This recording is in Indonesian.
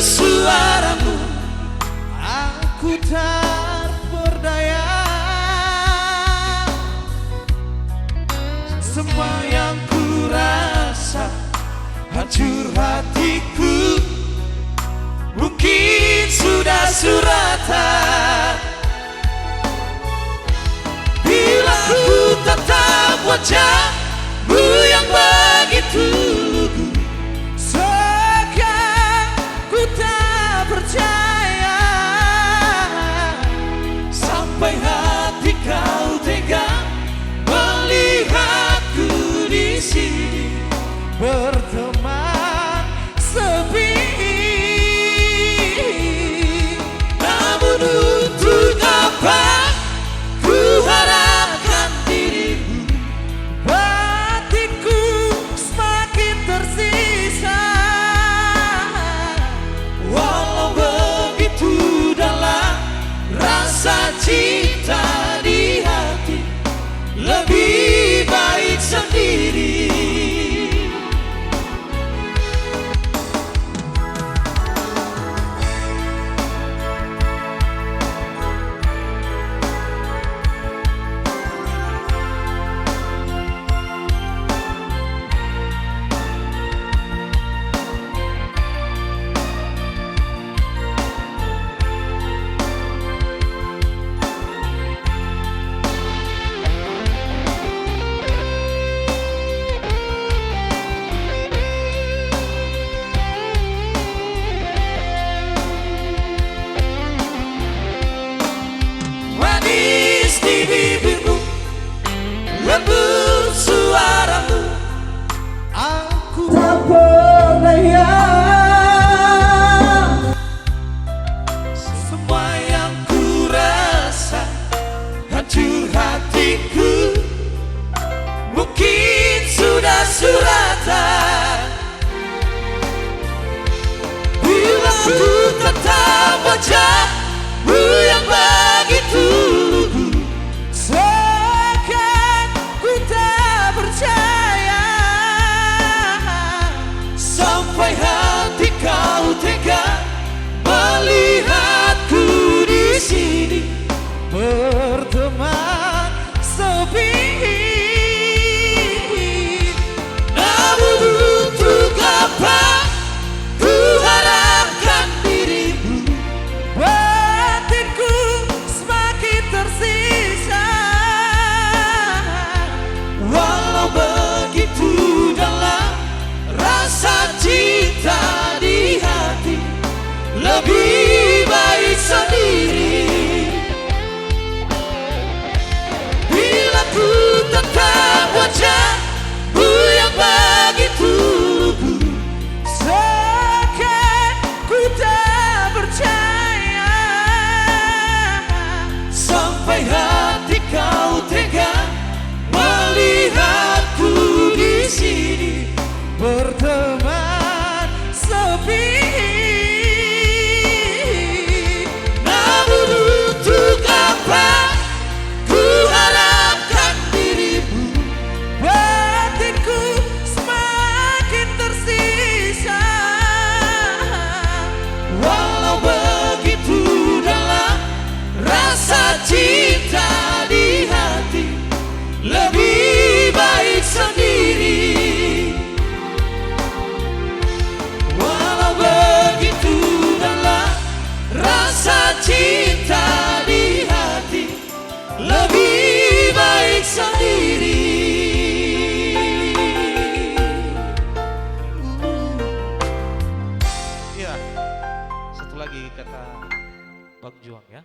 suaramu, aku tak berdaya. Semua yang ku rasa, hancur hatiku, mungkin sudah suratan. Bila ku tatap wajahmu yang begitu lugu, sekarang ku tak percaya. Sampai hati kau tega melihatku di sini berteman sepi. Namun untuk apa ku harapkan dirimu, batinku semakin tersisa. Walau begitu dalam rasa cinta di hati, lebih baik sendiri. Lembut suaramu, aku tak berdaya. Semua yang ku rasa, hancur hatiku, mungkin sudah suratan. Bila ku tatap wajahmu yang begitu lugu, sampai hati kau tega melihatku di sini berteman sepi. Namun untuk apa ku harapkan dirimu, batinku semakin tersisa. Walau begitu dalam rasa cinta di hati, lebih baik sendiri. Bila ku tatap wajahmu yang begitu lugu, seakan ku tak percaya. Sampai hati kau tega melihatku di sini berteman sepi. Namun untuk apa ku harapkan dirimu, batinku semakin tersisa. Walau begitu dalam rasa cinta di hati, lebih baik sendiri. Rasa cinta di hati, lebih baik sendiri. Iya, satu lagi kata Bang Juang ya.